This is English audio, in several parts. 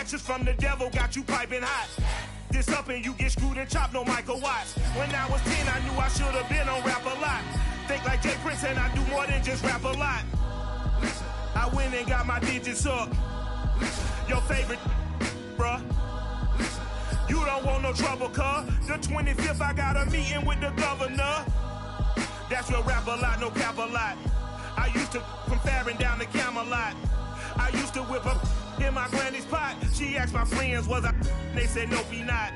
Instructions from the devil got you piping hot. This up and you get screwed and chopped, no Michael Watts. When I was 10, I knew I should have been on Rap a Lot. Think like Jay Prince and I do more than just rap a lot. I went and got my digits up. Your favorite, bruh. You don't want no trouble, cuz. The 25th, I got a meeting with the governor. That's real Rap a Lot, no cap a lot. I used to from Farron down to Camelot. I used to whip up in my granny's pot. She asked my friends, was I? They said, no, be not.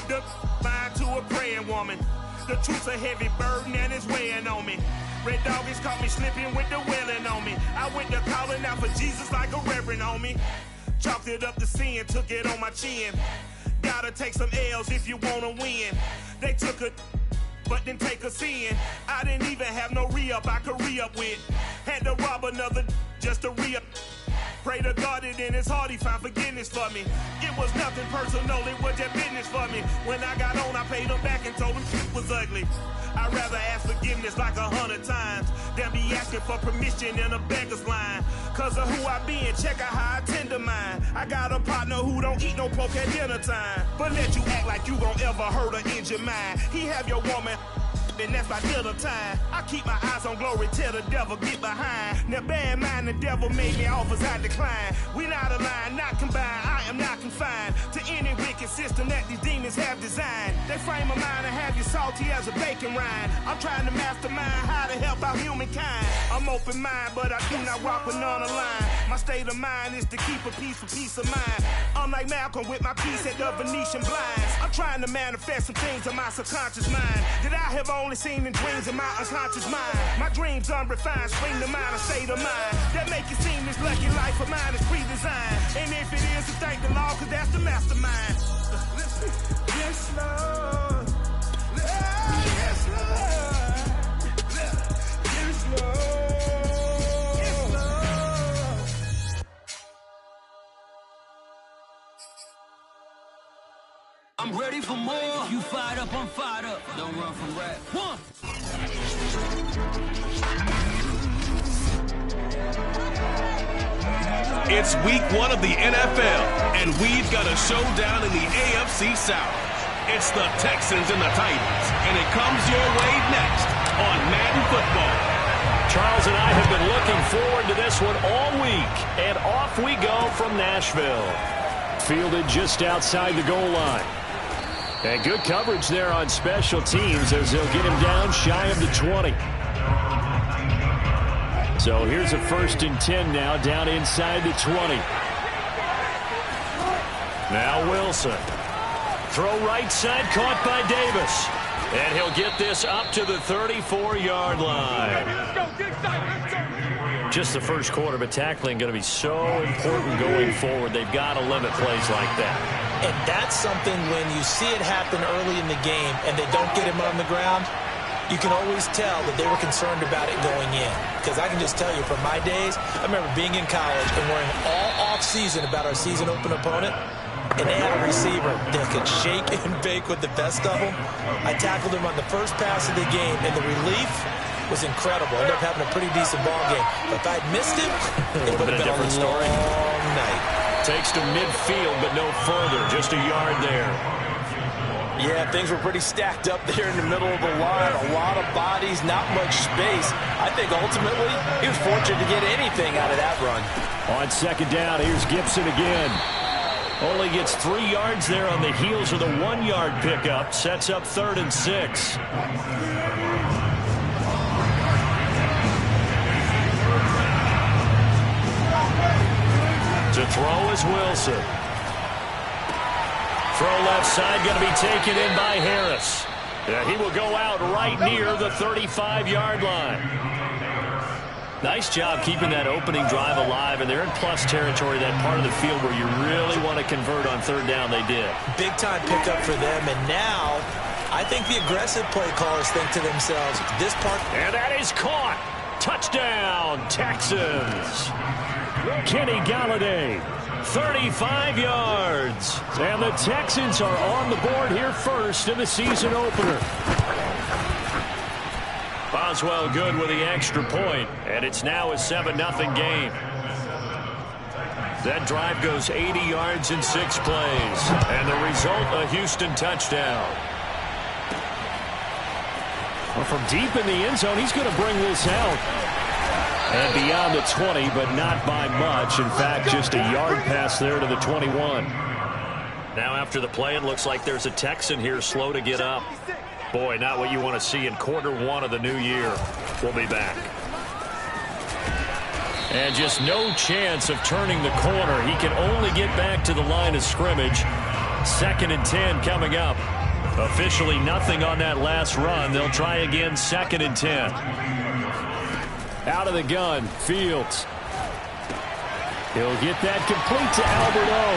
The mind to a praying woman. The truth's a heavy burden and it's weighing on me. Red Doggies caught me slipping with the wailing on me. I went to calling out for Jesus like a reverend on me. Chalked it up to sin, took it on my chin. Gotta take some L's if you wanna win. They took a but didn't take a sin. I didn't even have no re-up I could re-up with. Had to rob another just to re-up. Pray to God that in his heart he found forgiveness for me. It was nothing personal, it was just business for me. When I got on, I paid him back and told him it was ugly. I'd rather ask forgiveness like 100 times than be asking for permission in a beggar's line. Cause of who I be and check out how I tend to mine. I got a partner who don't eat no pork at dinner time, but let you act like you gon' ever hurt or injure mine. He have your woman and that's by dinner time. I keep my eyes on glory till the devil get behind. Now bear in mind the devil made me offers I decline. We not aligned, not combined, I am not confined to any wicked system that these demons have designed. They frame a mind and have you salty as a bacon rind. I'm trying to mastermind how to help out humankind. I'm open mind, but I do not rock with none aligned. My state of mind is to keep a peace for peace of mind. Unlike Malcolm with my piece at the Venetian blinds. I'm trying to manifest some things in my subconscious mind that I have only seen in dreams in my unconscious mind. My dreams unrefined, spring to mind, a state of mind that make it seem this lucky life of mine is pre-designed. And if it is, to thank the Lord, cause that's the mastermind. Yes, Lord. Yes, Lord. Yes, Lord. Yes, Lord. I'm ready for more. You fired up, I'm fired up. Don't run from rap. One. It's week 1 of the NFL, and we've got a showdown in the AFC South. It's the Texans and the Titans, and it comes your way next on Madden Football. Charles and I have been looking forward to this one all week, and off we go from Nashville. Fielded just outside the goal line. And good coverage there on special teams as they'll get him down shy of the 20. So here's a 1st and 10 now, down inside the 20. Now Wilson. Throw right side, caught by Davis. And he'll get this up to the 34-yard line. Just the first quarter, but tackling going to be so important going forward. They've got to limit plays like that. And that's something when you see it happen early in the game and they don't get him on the ground, you can always tell that they were concerned about it going in. Because I can just tell you from my days, I remember being in college and worrying all off-season about our season open opponent, and they had a receiver that could shake and bake with the best of them. I tackled him on the first pass of the game, and the relief was incredible. I ended up having a pretty decent ball game. But if I'd missed him, it would have been a different story. Long night. Takes to midfield, but no further. Just a yard there. Yeah, things were pretty stacked up there in the middle of the line. A lot of bodies, not much space. I think ultimately he was fortunate to get anything out of that run. On 2nd down, here's Gibson again. Only gets 3 yards there on the heels of the 1-yard pickup. Sets up 3rd and 6. To throw is Wilson. Throw left side, going to be taken in by Harris. He will go out right near the 35-yard line. Nice job keeping that opening drive alive, and they're in plus territory, that part of the field where you really want to convert on 3rd down. They did. Big-time pickup for them, and now I think the aggressive play callers think to themselves, this part... And that is caught. Touchdown, Texans. Kenny Galladay, 35 yards. And the Texans are on the board here first in the season opener. Boswell good with the extra point, and it's now a 7-0 game. That drive goes 80 yards in 6 plays. And the result, a Houston touchdown. Well, from deep in the end zone, he's going to bring this out. And beyond the 20, but not by much. In fact, just a yard pass there to the 21. Now after the play, it looks like there's a Texan here slow to get up. Boy, not what you want to see in Q1 of the new year. We'll be back. And just no chance of turning the corner. He can only get back to the line of scrimmage. 2nd and 10 coming up. Officially nothing on that last run. They'll try again 2nd and 10. Out of the gun, Fields. He'll get that complete to Albert O.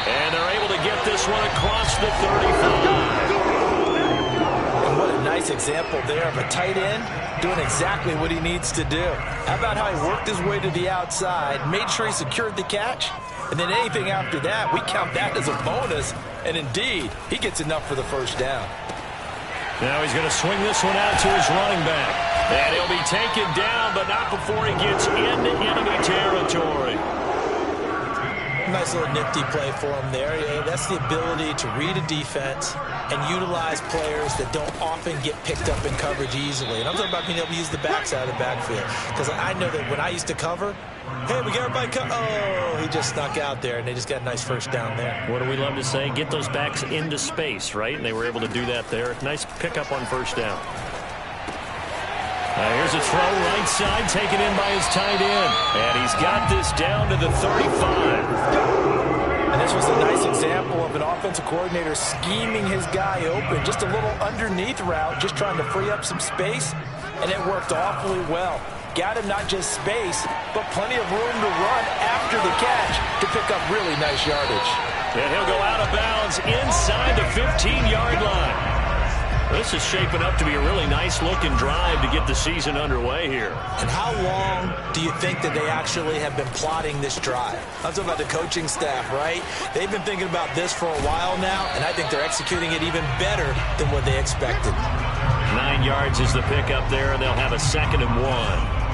And they're able to get this one across the 35. And what a nice example there of a tight end doing exactly what he needs to do. How about how he worked his way to the outside, made sure he secured the catch, and then anything after that, we count that as a bonus. And indeed, he gets enough for the first down. Now he's going to swing this one out to his running back. And he'll be taken down, but not before he gets into enemy territory. Nice little nifty play for him there. Yeah, that's the ability to read a defense and utilize players that don't often get picked up in coverage easily. And I'm talking about being able to use the backside of the backfield. Because I know that when I used to cover, hey, we got everybody covered. Oh, he just snuck out there, and they just got a nice first down there. What do we love to say? Get those backs into space, right? And they were able to do that there. Nice pickup on first down. Here's a throw right side, taken in by his tight end. And he's got this down to the 35. And this was a nice example of an offensive coordinator scheming his guy open. Just a little underneath route, just trying to free up some space. And it worked awfully well. Got him not just space, but plenty of room to run after the catch to pick up really nice yardage. And he'll go out of bounds inside the 15-yard line. This is shaping up to be a really nice-looking drive to get the season underway here. And how long do you think that they actually have been plotting this drive? I'm talking about the coaching staff, right? They've been thinking about this for a while now, and I think they're executing it even better than what they expected. 9 yards is the pickup there, and they'll have a 2nd and 1.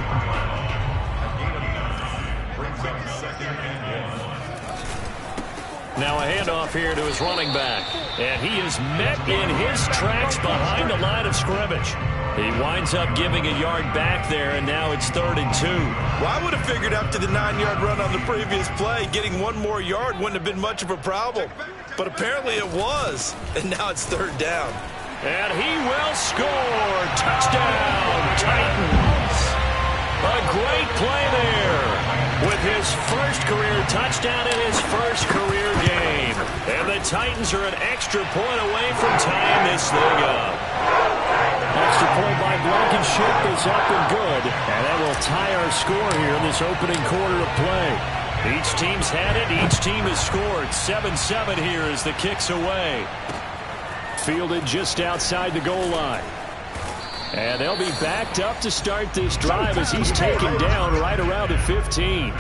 Now a handoff here to his running back. And he is met in his tracks behind the line of scrimmage. He winds up giving a yard back there, and now it's 3rd and 2. Well, I would have figured after the 9-yard run on the previous play, getting 1 more yard wouldn't have been much of a problem. But apparently it was, and now it's 3rd down. And he will score. Touchdown, Titans. A great play there with his first career touchdown in his first career game. And the Titans are an extra point away from tying this thing up. Extra point by Blankenship is up and good. And that will tie our score here in this opening quarter of play. Each team's had it. Each team has scored. 7-7 here as the kick's away. Fielded just outside the goal line. And they'll be backed up to start this drive as he's taken down right around the 15.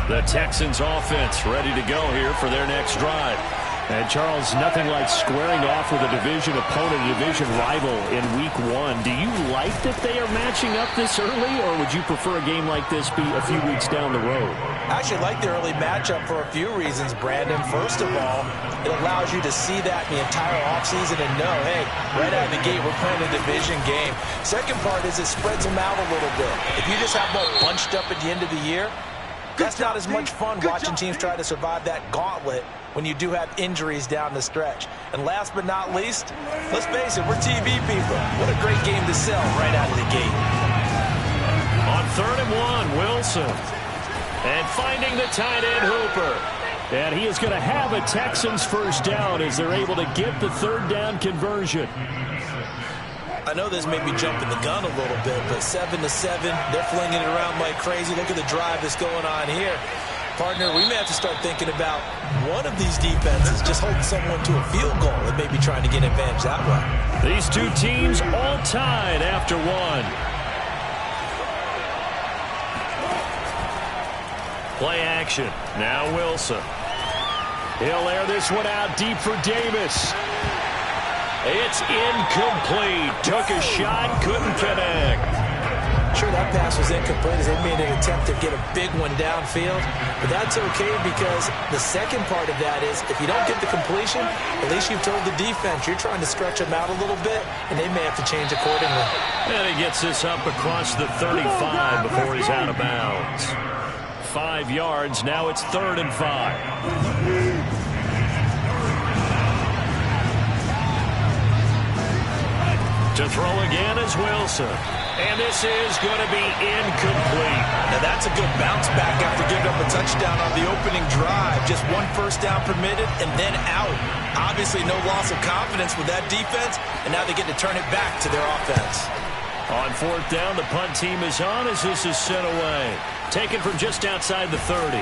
The Texans offense ready to go here for their next drive. And, Charles, nothing like squaring off with a division opponent, a division rival in Week 1. Do you like that they are matching up this early, or would you prefer a game like this be a few weeks down the road? I actually like the early matchup for a few reasons, Brandon. First of all, it allows you to see that the entire offseason and know, hey, right out of the gate, we're playing a division game. Second part is it spreads them out a little bit. If you just have them all bunched up at the end of the year, that's not as much fun watching teams try to survive that gauntlet when you do have injuries down the stretch. And last but not least, let's face it, we're TV people. What a great game to sell right out of the gate. On 3rd and 1, Wilson. And finding the tight end, Hooper. And he is going to have a Texans first down as they're able to get the 3rd down conversion. I know this may be jumping the gun a little bit, but 7-7, they're flinging it around like crazy. Look at the drive that's going on here. Partner, we may have to start thinking about one of these defenses just holding someone to a field goal and maybe trying to get advantage that way. These two teams all tied after 1. Play action. Now Wilson. He'll air this one out deep for Davis. It's incomplete. Took a shot, couldn't connect. Sure, that pass was incomplete as they made an attempt to get a big one downfield, but that's okay because the second part of that is if you don't get the completion, at least you've told the defense you're trying to stretch them out a little bit, and they may have to change accordingly. And he gets this up across the 35 before he's out of bounds. 5 yards, now it's 3rd and 5. To throw again is Wilson. And this is going to be incomplete. Now that's a good bounce back after giving up a touchdown on the opening drive. Just 1 first down permitted and then out. Obviously no loss of confidence with that defense, and now they get to turn it back to their offense. On 4th down, the punt team is on as this is sent away. Taken from just outside the 30.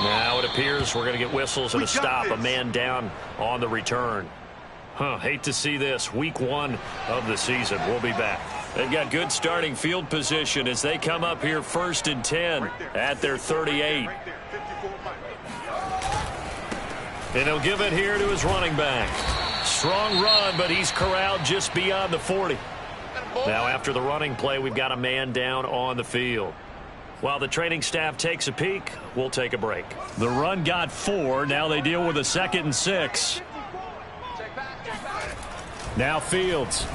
Now it appears we're going to get whistles and a stop. A man down on the return. Hate to see this. Week 1 of the season. We'll be back. They've got good starting field position as they come up here 1st and 10 at their 38. And he'll give it here to his running back. Strong run, but he's corralled just beyond the 40. Now after the running play, we've got a man down on the field. While the training staff takes a peek, we'll take a break. The run got 4. Now they deal with a 2nd and 6. Now Fields.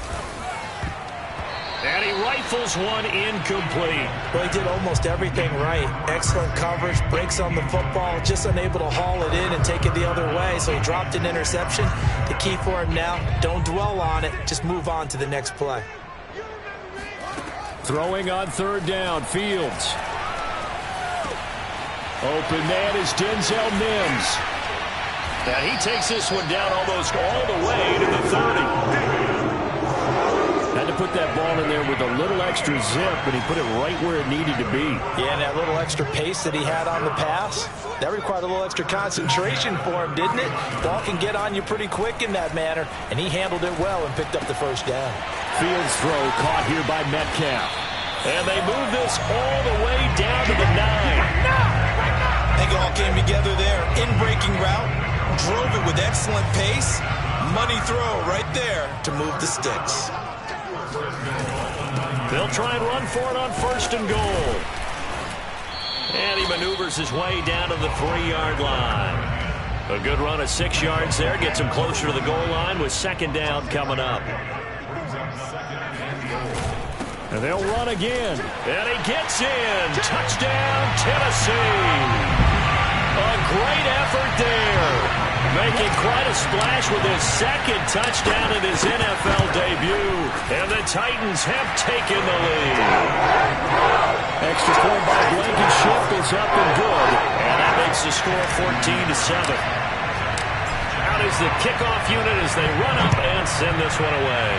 And he rifles one incomplete. Well, he did almost everything right. Excellent coverage, breaks on the football, just unable to haul it in and take it the other way. So he dropped an interception. The key for him now, don't dwell on it. Just move on to the next play. Throwing on 3rd down, Fields. Open man is Denzel Mims. And he takes this one down almost all the way to the 30. Had to put that ball in there with a little extra zip, but he put it right where it needed to be. Yeah, and that little extra pace that he had on the pass, that required a little extra concentration for him, didn't it? Ball can get on you pretty quick in that manner, and he handled it well and picked up the 1st down. Fields throw caught here by Metcalf. And they move this all the way down to the 9. I think it all came together there. In-breaking route, drove it with excellent pace. Money throw right there to move the sticks. They'll try and run for it on 1st and goal. And he maneuvers his way down to the 3-yard line. A good run of 6 yards there. Gets him closer to the goal line with 2nd down coming up. And they'll run again. And he gets in. Touchdown, Tennessee. A great effort there. Making quite a splash with his 2nd touchdown in his NFL debut. And the Titans have taken the lead. Extra point by Blankenship is up and good. And that makes the score 14-7. Out is the kickoff unit as they run up and send this one away.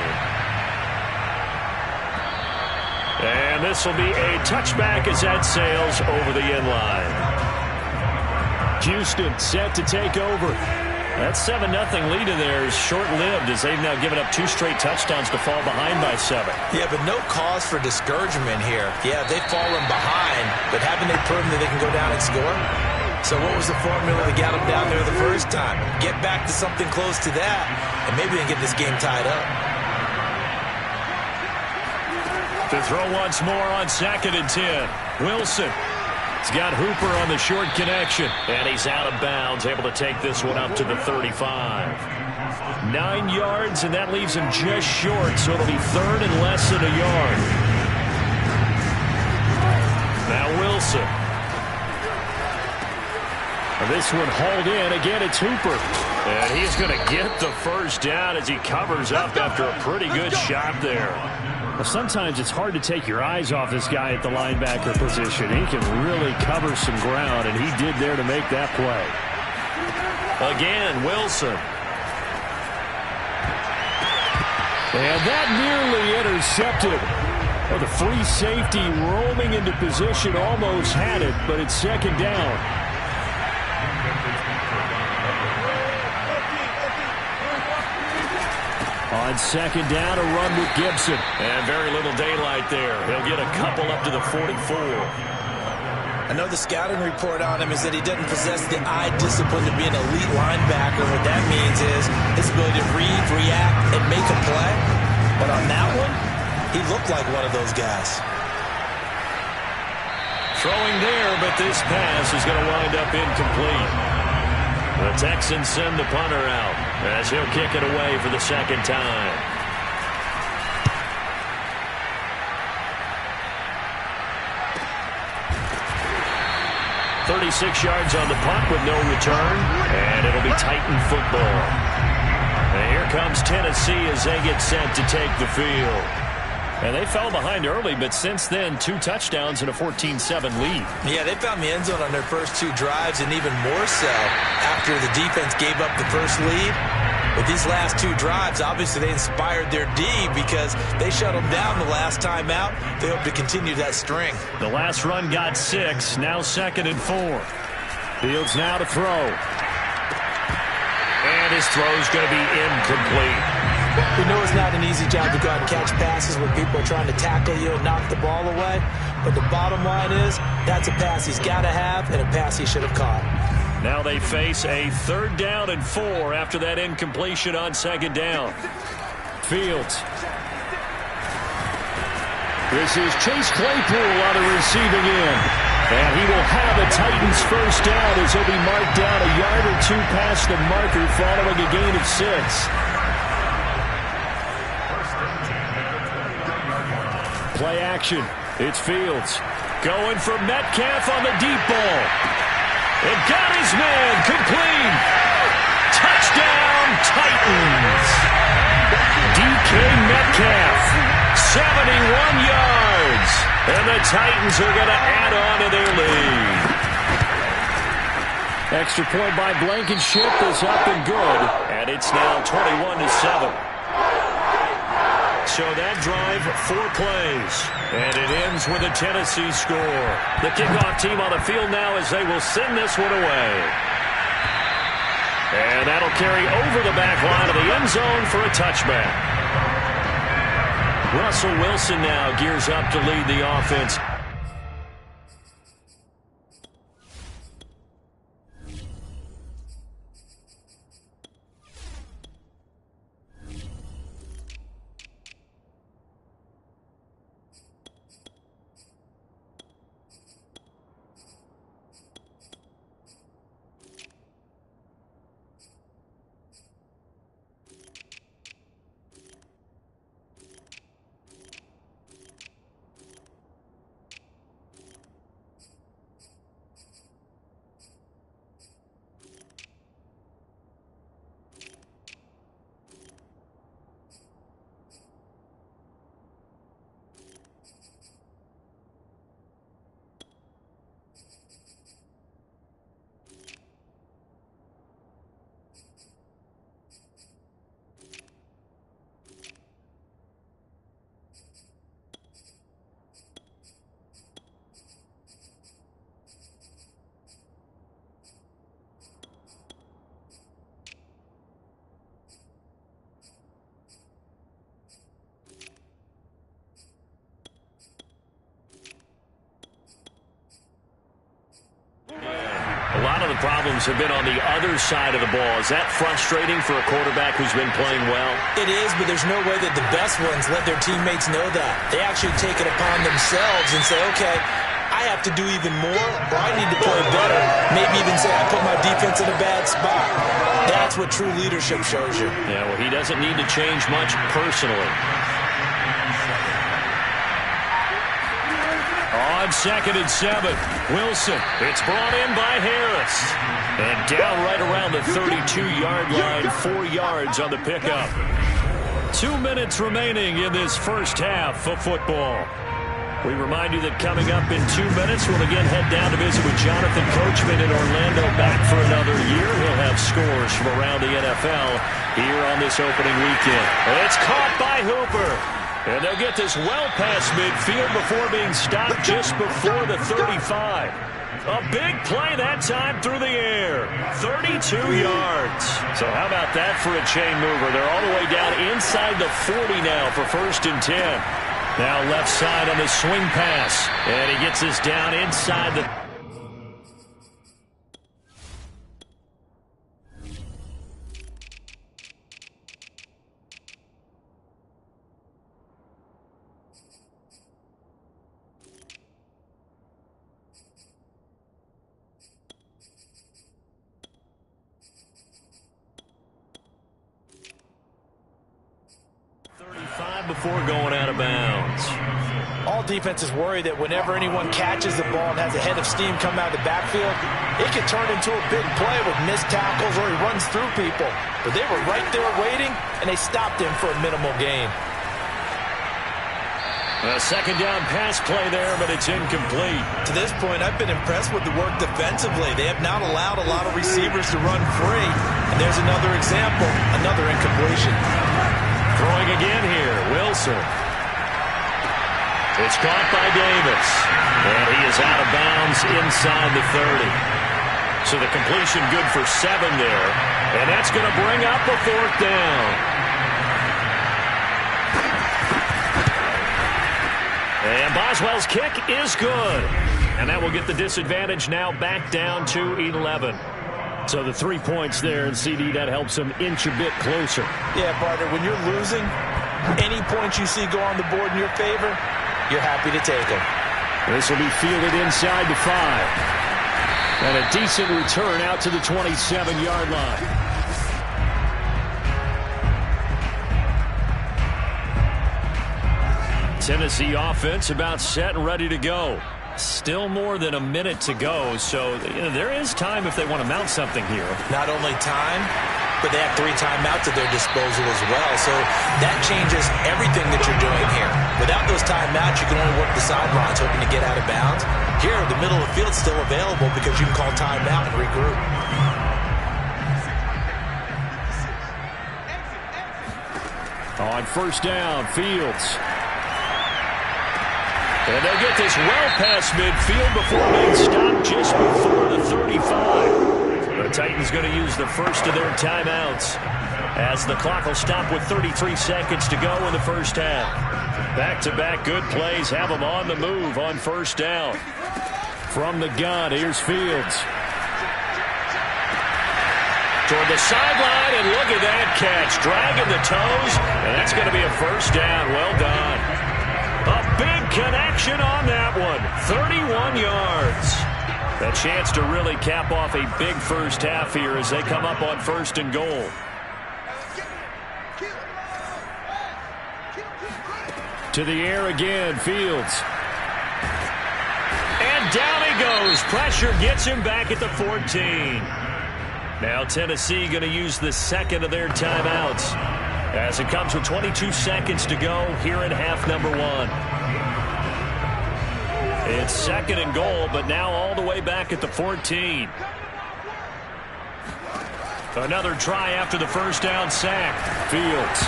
And this will be a touchback as that sails over the end line. Houston set to take over. That 7-0 lead of theirs short-lived as they've now given up 2 straight touchdowns to fall behind by 7. Yeah, but no cause for discouragement here. Yeah, they've fallen behind, but haven't they proven that they can go down and score? So what was the formula that got them down there the first time? Get back to something close to that, and maybe they can get this game tied up. To throw once more on 2nd and 10. Wilson. He's got Hooper on the short connection. And he's out of bounds, able to take this one up to the 35. 9 yards, and that leaves him just short, so it'll be 3rd and less than a yard. Now Wilson. This one hauled in. Again, it's Hooper. And he's going to get the 1st down as he covers up after a pretty good shot there. Well, sometimes it's hard to take your eyes off this guy at the linebacker position. He can really cover some ground, and he did there to make that play. Again, Wilson. And that nearly intercepted. Well, the free safety roaming into position almost had it, but it's 2nd down. On 2nd down, a run with Gibson. And very little daylight there. He'll get a couple up to the 44. I know the scouting report on him is that he doesn't possess the eye discipline to be an elite linebacker. What that means is his ability to read, react, and make a play. But on that one, He looked like one of those guys. Throwing there, but this pass is going to wind up incomplete. The Texans send the punter out as he'll kick it away for the second time. 36 yards on the punt with no return, and it'll be Titan football. And here comes Tennessee as they get set to take the field. And they fell behind early, but since then, 2 touchdowns and a 14-7 lead. Yeah, they found the end zone on their first 2 drives, and even more so after the defense gave up the first lead. With these last 2 drives, obviously they inspired their D because they shut them down the last time out. They hope to continue that string. The last run got 6, now 2nd and 4. Fields now to throw. And his throw's going to be incomplete. We know it's not an easy job to go out and catch passes when people are trying to tackle you and knock the ball away. But the bottom line is, that's a pass he's got to have and a pass he should have caught. Now they face a 3rd down and 4 after that incompletion on 2nd down. Fields. This is Chase Claypool on the receiving end. And he will have a Titans first down as he'll be marked down a yard or 2 past the marker following a gain of 6. Play action. It's Fields. Going for Metcalf on the deep ball. And got his man complete. Touchdown, Titans. DK Metcalf, 71 yards. And the Titans are going to add on to their lead. Extra point by Blankenship is up and good. And it's now 21-7. So that drive, 4 plays. And it ends with a Tennessee score. The kickoff team on the field now as they will send this one away. And that'll carry over the back line of the end zone for a touchback. Russell Wilson now gears up to lead the offense. Problems have been on the other side of the ball. Is that frustrating for a quarterback who's been playing well? It is, but there's no way that the best ones let their teammates know that. They actually take it upon themselves and say, okay, I have to do even more, or I need to play better. Maybe even say I put my defense in a bad spot. That's what true leadership shows you. Yeah, well, he doesn't need to change much personally. On 2nd and 7, Wilson. It's brought in by Harris. And down right around the 32-yard line, 4 yards on the pickup. 2 minutes remaining in this first half of football. We remind you that coming up in 2 minutes, we'll again head down to visit with Jonathan Coachman in Orlando, back for another year. He'll have scores from around the NFL here on this opening weekend. It's caught by Hooper. And they'll get this well past midfield before being stopped just before the 35. A big play that time through the air. 32 yards. So how about that for a chain mover? They're all the way down inside the 40 now for 1st and 10. Now left side on the swing pass. And he gets this down inside the... grab before going out of bounds. All defenses worry that whenever anyone catches the ball and has a head of steam come out of the backfield, it can turn into a big play with missed tackles or he runs through people. But they were right there waiting, and they stopped him for a minimal gain. A second down pass play there, but it's incomplete. To this point, I've been impressed with the work defensively. They have not allowed a lot of receivers to run free. And there's another example, another incompletion. Throwing again here, Wilson. It's caught by Davis. And he is out of bounds inside the 30. So the completion good for 7 there. And that's going to bring up a 4th down. And Boswell's kick is good. And that will get the disadvantage now back down to 11. So the 3 points there, and CD, that helps them inch a bit closer. Yeah, partner, when you're losing, any points you see go on the board in your favor, you're happy to take them. This will be fielded inside the 5. And a decent return out to the 27-yard line. Tennessee offense about set and ready to go. Still more than a minute to go, so there is time if they want to mount something here. Not only time, but they have 3 timeouts at their disposal as well, so that changes everything that you're doing here. Without those timeouts, you can only work the sidelines hoping to get out of bounds. Here, the middle of the field's still available because you can call timeout and regroup. On first down, Fields. And they'll get this well past midfield before being stopped just before the 35. The Titans going to use the first of their timeouts as the clock will stop with 33 seconds to go in the first half. Back-to-back good plays have them on the move on first down. From the gun, here's Fields. Toward the sideline, and look at that catch. Dragging the toes, and that's going to be a first down. Well done. A big connection on that one. 31 yards. A chance to really cap off a big first half here as they come up on 1st and goal. To the air again, Fields. And down he goes. Pressure gets him back at the 14. Now Tennessee going to use the second of their timeouts as it comes with 22 seconds to go here in half number 1. It's 2nd and goal, but now all the way back at the 14. Another try after the first down sack. Fields.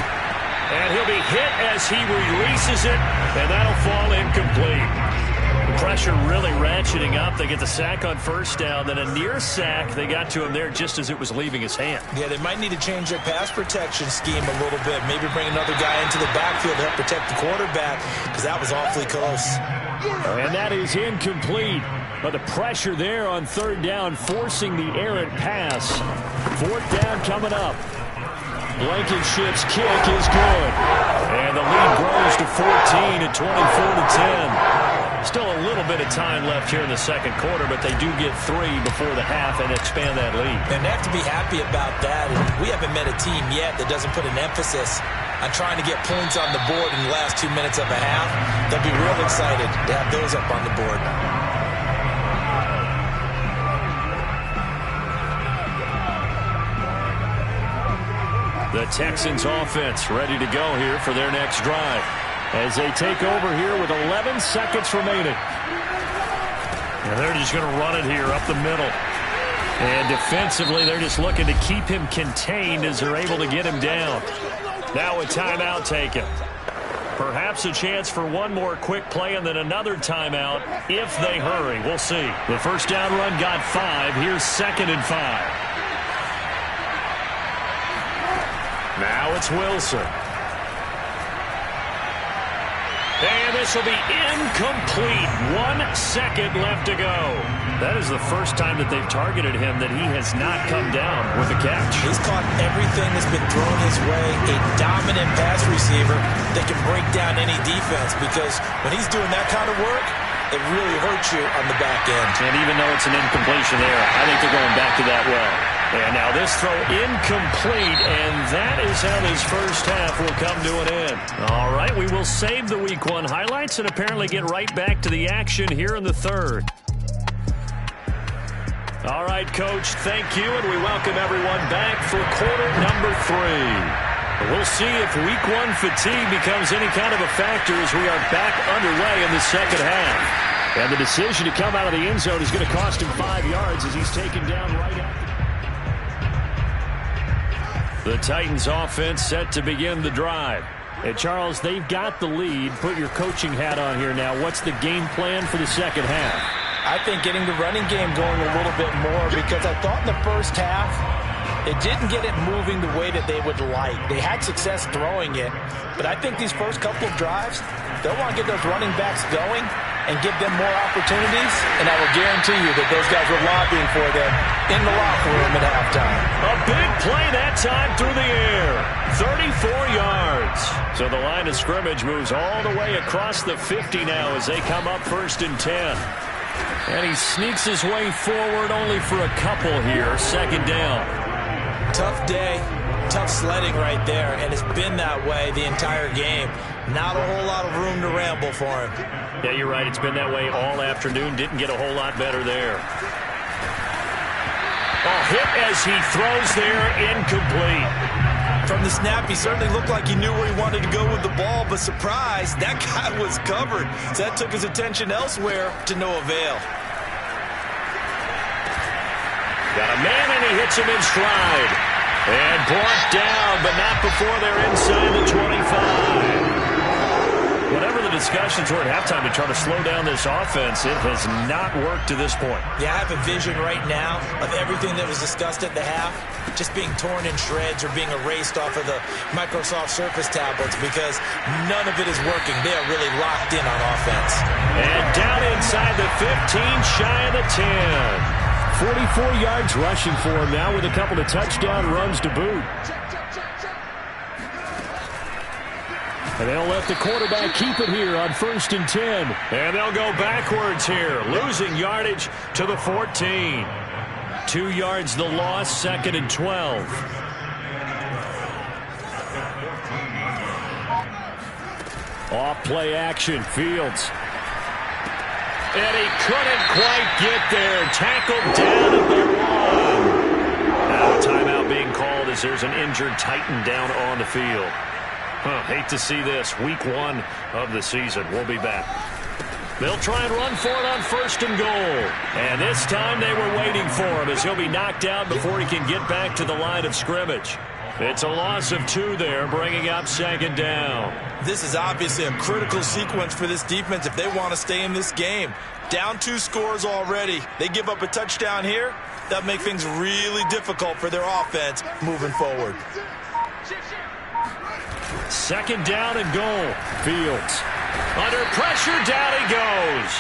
And he'll be hit as he releases it, and that'll fall incomplete. Pressure really ratcheting up. They get the sack on first down, then a near sack. They got to him there just as it was leaving his hand. Yeah, they might need to change their pass protection scheme a little bit. Maybe bring another guy into the backfield to help protect the quarterback, because that was awfully close. And that is incomplete. But the pressure there on 3rd down, forcing the errant pass. 4th down coming up. Blankenship's kick is good. And the lead grows to 14 at 24-10. Still a little bit of time left here in the second quarter, but they do get 3 before the half and expand that lead. And they have to be happy about that. And we haven't met a team yet that doesn't put an emphasis on trying to get points on the board in the last 2 minutes of a half. They'll be real excited to have those up on the board. The Texans offense ready to go here for their next drive as they take over here with 11 seconds remaining. And they're just going to run it here up the middle. And defensively, they're just looking to keep him contained as they're able to get him down. Now a timeout taken. Perhaps a chance for one more quick play and then another timeout if they hurry. We'll see. The first down run got 5. Here's 2nd and 5. Now it's Wilson. And this will be incomplete. 1 second left to go. That is the first time that they've targeted him that he has not come down with a catch. He's caught everything that's been thrown his way. A dominant pass receiver that can break down any defense, because when he's doing that kind of work, it really hurts you on the back end. And even though it's an incompletion there, I think they're going back to that well. And now this throw incomplete, and that is how this first half will come to an end. All right, we will save the Week 1 highlights and apparently get right back to the action here in the third. All right, Coach, thank you, and we welcome everyone back for quarter number 3. We'll see if Week 1 fatigue becomes any kind of a factor as we are back underway in the second half. And the decision to come out of the end zone is going to cost him 5 yards as he's taken down right after. The Titans offense set to begin the drive. And Charles, they've got the lead. Put your coaching hat on here now. What's the game plan for the second half? I think getting the running game going a little bit more, because I thought in the first half it didn't get it moving the way that they would like. They had success throwing it, but I think these first couple of drives, they'll want to get those running backs going and give them more opportunities, and I will guarantee you that those guys were lobbying for them in the locker room at halftime. A big play that time through the air. 34 yards. So the line of scrimmage moves all the way across the 50 now as they come up 1st and 10. And he sneaks his way forward only for a couple here. 2nd down. Tough day, tough sledding right there, and it's been that way the entire game. Not a whole lot of room to ramble for him. Yeah, you're right. It's been that way all afternoon. Didn't get a whole lot better there. A hit as he throws there, incomplete. From the snap, he certainly looked like he knew where he wanted to go with the ball, but surprise, that guy was covered. So that took his attention elsewhere to no avail. Got a man, and he hits him in stride. And brought down, but not before they're inside the 25. Whatever the discussions were at halftime to try to slow down this offense, it has not worked to this point. Yeah, I have a vision right now of everything that was discussed at the half just being torn in shreds or being erased off of the Microsoft Surface tablets, because none of it is working. They are really locked in on offense. And down inside the 15, shy of the 10. 44 yards rushing for him now with a couple of touchdown runs to boot. And they'll let the quarterback keep it here on 1st and 10. And they'll go backwards here, losing yardage to the 14. 2 yards the loss, 2nd and 12. Off play action, Fields. And he couldn't quite get there. Tackled down at the 1. Now a timeout being called as there's an injured Titan down on the field. Hate to see this. Week 1 of the season. We'll be back. They'll try and run for it on 1st and goal. And this time they were waiting for him as he'll be knocked out before he can get back to the line of scrimmage. It's a loss of 2 there, bringing up 2nd down. This is obviously a critical sequence for this defense if they want to stay in this game. Down 2 scores already. They give up a touchdown here. That makes things really difficult for their offense moving forward. 2nd down and goal. Fields. Under pressure, down he goes.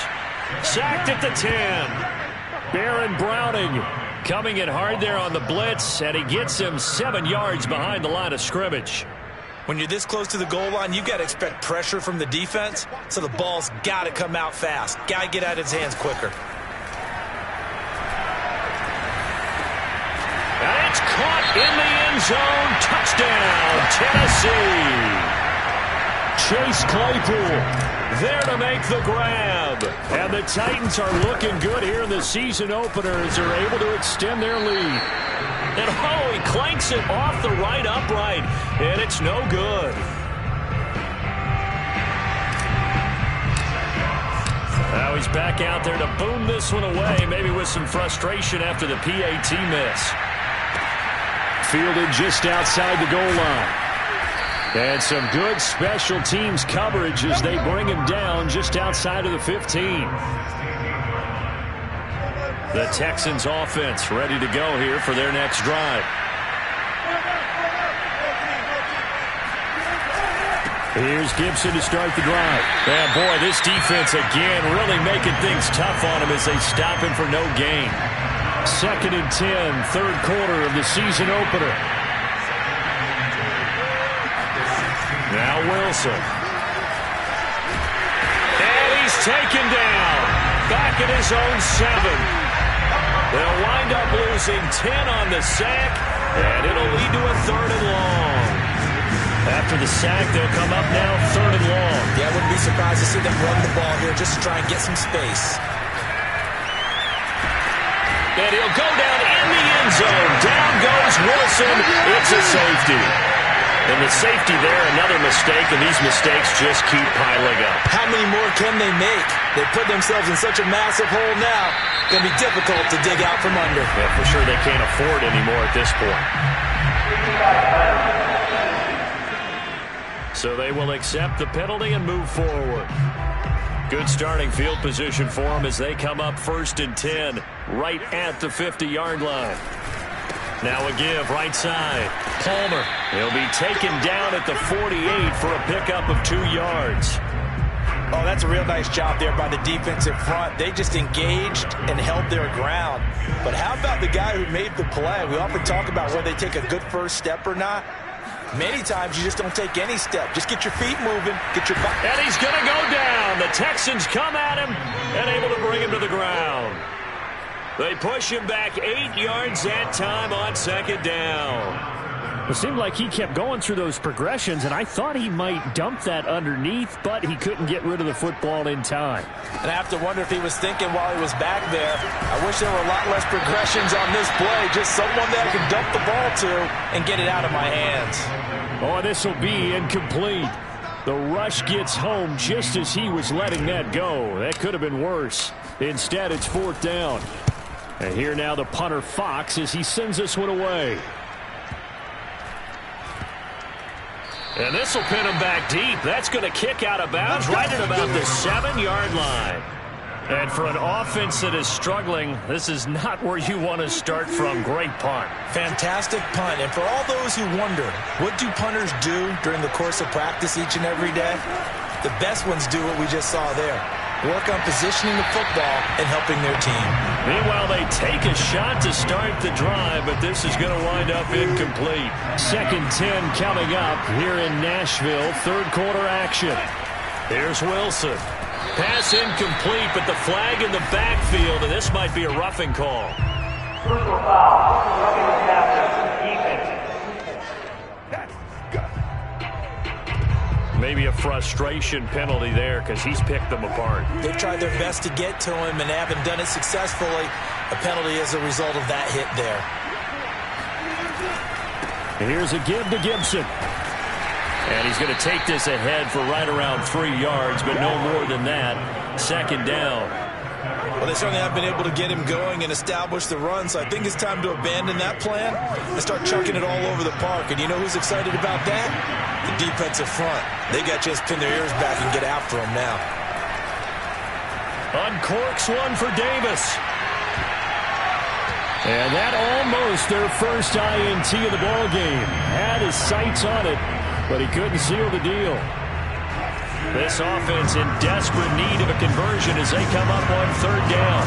Sacked at the 10. Baron Browning coming in hard there on the blitz, and he gets him 7 yards behind the line of scrimmage. When you're this close to the goal line, you've got to expect pressure from the defense, so the ball's got to come out fast. Got to get out of his hands quicker. And it's caught in the end zone. Touchdown, Tennessee. Chase Claypool there to make the grab. And the Titans are looking good here in the season opener as they're able to extend their lead. And he clanks it off the right upright, and it's no good. Now he's back out there to boom this one away, maybe with some frustration after the PAT miss. Fielded just outside the goal line. And some good special teams coverage as they bring him down just outside of the 15. The Texans offense ready to go here for their next drive. Here's Gibson to start the drive. And boy, this defense again really making things tough on him as they stop him for no gain. 2nd and 10, 3rd quarter of the season opener. Now Wilson. And he's taken down. Back at his own 7. They'll wind up losing 10 on the sack, and it'll lead to a 3rd and long. After the sack, they'll come up now 3rd and long. Yeah, I wouldn't be surprised to see them run the ball here just to try and get some space. And he'll go down in the end zone. Down goes Wilson. It's a safety. And the safety there, another mistake, and these mistakes just keep piling up. How many more can they make? They put themselves in such a massive hole now. Going to be difficult to dig out from under. Yeah, for sure they can't afford anymore at this point. So they will accept the penalty and move forward. Good starting field position for them as they come up 1st and 10, right at the 50-yard line. Now a give, right side. Palmer. He'll be taken down at the 48 for a pickup of 2 yards. Oh, that's a real nice job there by the defensive front. They just engaged and held their ground. But how about the guy who made the play? We often talk about whether they take a good first step or not. Many times you just don't take any step. Just get your feet moving. Get your butt. And he's going to go down. The Texans come at him and able to bring him to the ground. They push him back 8 yards that time on 2nd down. It seemed like he kept going through those progressions, and I thought he might dump that underneath, but he couldn't get rid of the football in time. And I have to wonder if he was thinking while he was back there, I wish there were a lot less progressions on this play. Just someone that I can dump the ball to and get it out of my hands. Oh, this will be incomplete. The rush gets home just as he was letting that go. That could have been worse. Instead, it's 4th down. And here now the punter Fox as he sends this one away. And this will pin him back deep. That's going to kick out of bounds right at about the 7-yard line. And for an offense that is struggling, this is not where you want to start from. Great punt. Fantastic punt. And for all those who wonder, what do punters do during the course of practice each and every day? The best ones do what we just saw there. Work on positioning the football and helping their team. Meanwhile, they take a shot to start the drive, but this is going to wind up incomplete. 2nd 10 coming up here in Nashville. 3rd quarter action. Here's Wilson. Pass incomplete, but the flag in the backfield, and this might be a roughing call. Personal foul. Roughing the passer. Defense. Maybe a frustration penalty there because he's picked them apart. They've tried their best to get to him and haven't done it successfully. A penalty as a result of that hit there. Here's a give to Gibson. And he's going to take this ahead for right around 3 yards, but no more than that. 2nd down. Well, they certainly have been able to get him going and establish the run, so I think it's time to abandon that plan and start chucking it all over the park. And you know who's excited about that? The defensive front. They got to just pin their ears back and get after him now. Uncorks one for Davis. And that almost their first INT of the ball game. Had his sights on it, but he couldn't seal the deal. This offense in desperate need of a conversion as they come up on 3rd down.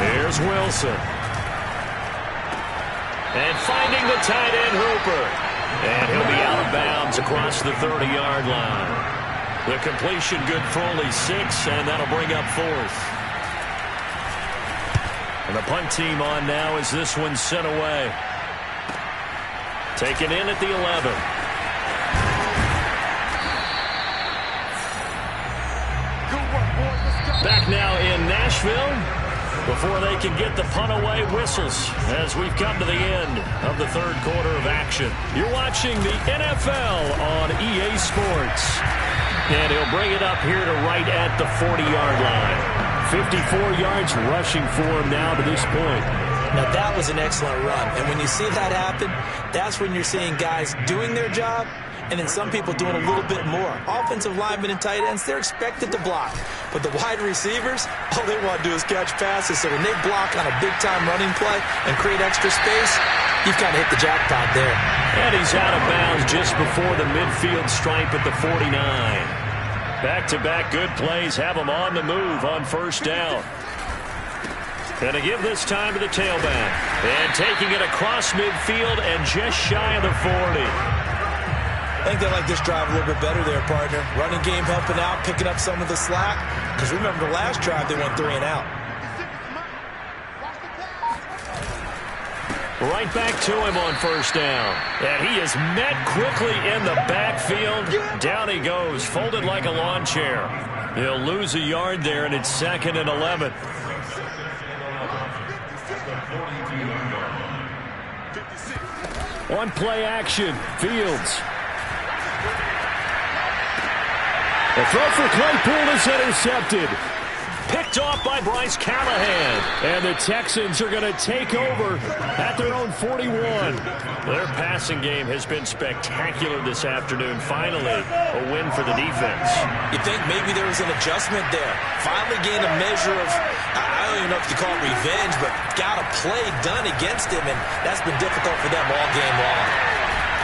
Here's Wilson. And finding the tight end Hooper. And he'll be out of bounds across the 30-yard line. The completion good for only 6, and that'll bring up 4th. And the punt team on now as this one's sent away. Taken in at the 11. Back now in Nashville before they can get the punt away. Whistles as we've come to the end of the 3rd quarter of action. You're watching the NFL on EA Sports. And he'll bring it up here to right at the 40-yard line. 54 yards rushing for him now to this point. Now, that was an excellent run. And when you see that happen, that's when you're seeing guys doing their job and then some people doing a little bit more. Offensive linemen and tight ends, they're expected to block. But the wide receivers, all they want to do is catch passes. So when they block on a big-time running play and create extra space, you've kind of hit the jackpot there. And he's out of bounds just before the midfield stripe at the 49. Back-to-back good plays have him on the move on 1st down. And to give this time to the tailback. And taking it across midfield and just shy of the 40. I think they like this drive a little bit better there, partner. Running game helping out, picking up some of the slack. Because remember, the last drive, they went 3 and out. Right back to him on first down. And he is met quickly in the backfield. Down he goes, folded like a lawn chair. He'll lose a yard there, and it's 2nd and 11. On play action, Fields. The throw for Claypool is intercepted. Picked off by Bryce Callahan. And the Texans are going to take over at their own 41. Their passing game has been spectacular this afternoon. Finally, a win for the defense. You think maybe there was an adjustment there. Finally gained a measure of, I don't even know if you call it revenge, but got a play done against him, and that's been difficult for them all game long.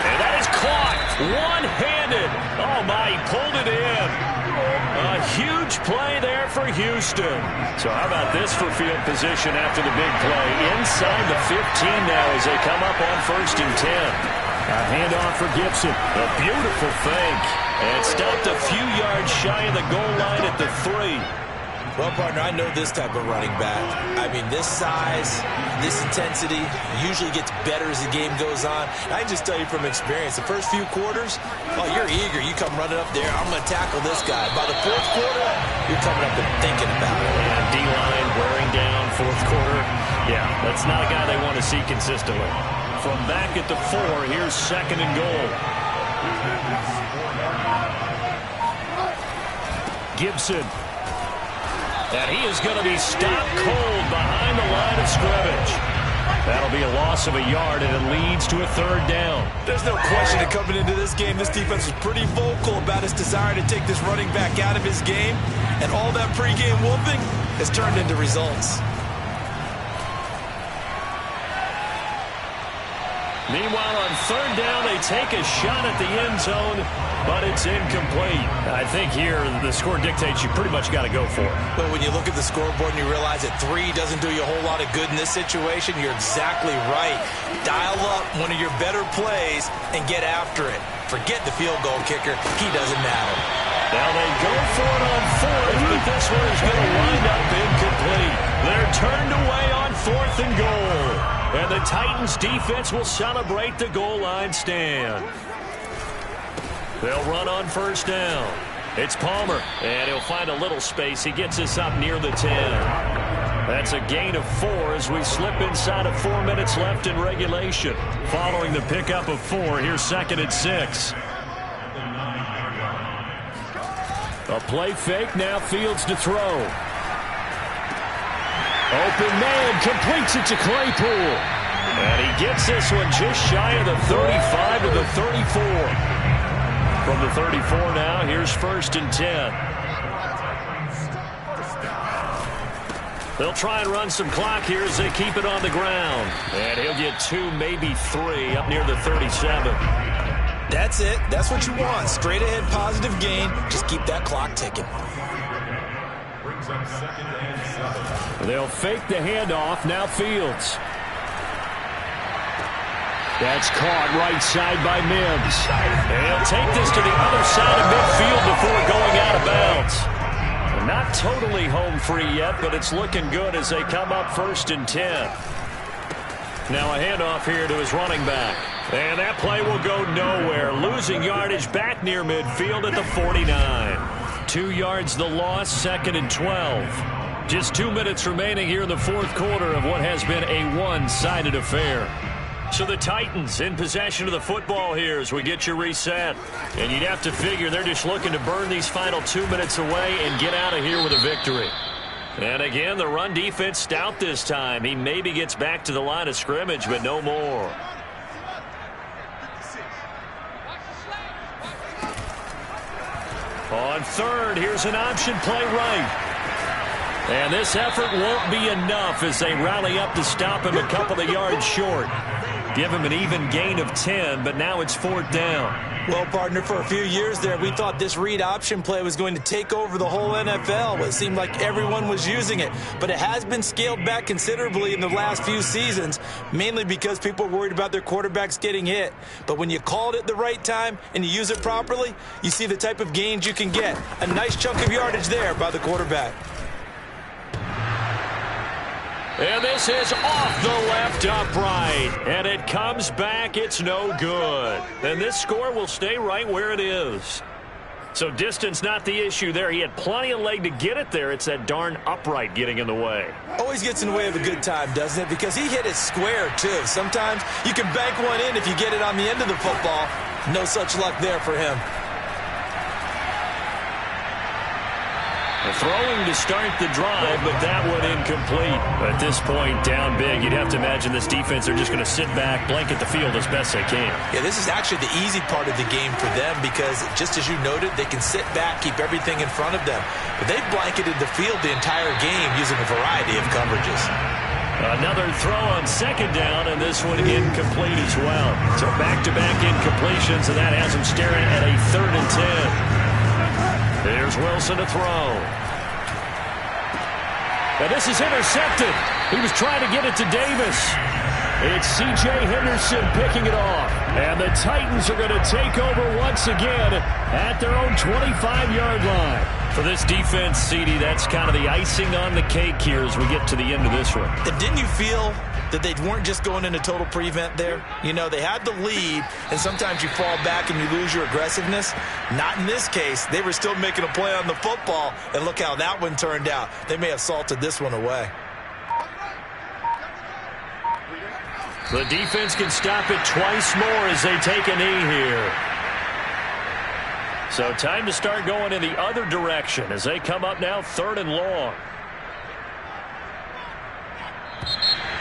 And that is caught one-handed. Oh, my, he pulled it in. A huge play there for Houston. So how about this for field position after the big play? Inside the 15 now as they come up on 1st and 10. A handoff for Gibson. A beautiful fake. And stopped a few yards shy of the goal line at the 3. Well, partner, I know this type of running back. I mean, this size, this intensity usually gets better as the game goes on. I can just tell you from experience, the first few quarters, oh, you're eager. You come running up there, I'm going to tackle this guy. By the 4th quarter, you're coming up and thinking about it. And D-line wearing down 4th quarter. Yeah, that's not a guy they want to see consistently. From back at the 4, here's 2nd and goal. Gibson. And he is going to be stopped cold behind the line of scrimmage. That'll be a loss of a yard, and it leads to a 3rd down. There's no question that coming into this game, this defense was pretty vocal about its desire to take this running back out of his game. And all that pregame whooping has turned into results. Meanwhile, on 3rd down, they take a shot at the end zone, but it's incomplete. I think here the score dictates you pretty much got to go for it. But when you look at the scoreboard and you realize that 3 doesn't do you a whole lot of good in this situation, you're exactly right. Dial up one of your better plays and get after it. Forget the field goal kicker. He doesn't matter. Now they go for it on 4th, but this one is going to wind up incomplete. They're turned away on 4th and goal. And the Titans defense will celebrate the goal line stand. They'll run on 1st down. It's Palmer, and he'll find a little space. He gets us up near the 10. That's a gain of 4 as we slip inside of 4 minutes left in regulation. Following the pickup of 4, here's 2nd and 6. A play fake, now Fields to throw. Open man, completes it to Claypool. And he gets this one just shy of the 35 to the 34. From the 34 now, here's 1st and 10. They'll try and run some clock here as they keep it on the ground. And he'll get 2, maybe 3, up near the 37. That's it. That's what you want. Straight ahead positive gain. Just keep that clock ticking. They'll fake the handoff. Now Fields. That's caught right side by Mims. And he'll take this to the other side of midfield before going out of bounds. Not totally home free yet, but it's looking good as they come up 1st and 10. Now a handoff here to his running back. And that play will go nowhere. Losing yardage back near midfield at the 49. 2 yards the loss, 2nd and 12. Just 2 minutes remaining here in the 4th quarter of what has been a one-sided affair. So the Titans in possession of the football here as we get you reset. And you'd have to figure they're just looking to burn these final 2 minutes away and get out of here with a victory. And again, the run defense stout this time. He maybe gets back to the line of scrimmage, but no more. On 3rd, here's an option play right. And this effort won't be enough as they rally up to stop him a couple of yards short. Give him an even gain of 10, but now it's 4th down. Well, partner, for a few years there, we thought this read option play was going to take over the whole NFL. It seemed like everyone was using it, but it has been scaled back considerably in the last few seasons, mainly because people are worried about their quarterbacks getting hit. But when you call it at the right time and you use it properly, you see the type of gains you can get. A nice chunk of yardage there by the quarterback. And this is off the left upright. And it comes back. It's no good. And this score will stay right where it is. So distance not the issue there. He had plenty of leg to get it there. It's that darn upright getting in the way. Always gets in the way of a good time, doesn't it? Because he hit it square, too. Sometimes you can bank one in if you get it on the end of the football. No such luck there for him. Throwing to start the drive, but that one incomplete. At this point, down big, you'd have to imagine this defense are just going to sit back, blanket the field as best they can. Yeah, this is actually the easy part of the game for them because, just as you noted, they can sit back, keep everything in front of them. But they've blanketed the field the entire game using a variety of coverages. Another throw on 2nd down, and this one incomplete as well. So back-to-back incompletions, and that has them staring at a 3rd and 10. There's Wilson to throw. And this is intercepted. He was trying to get it to Davis. It's C.J. Henderson picking it off. And the Titans are going to take over once again at their own 25-yard line. For this defense, CD, that's kind of the icing on the cake here as we get to the end of this one. And didn't you feel that they weren't just going into total prevent there? You know, they had the lead, and sometimes you fall back and you lose your aggressiveness. Not in this case. They were still making a play on the football, and look how that one turned out. They may have salted this one away. The defense can stop it twice more as they take a knee here. So time to start going in the other direction as they come up now 3rd and long.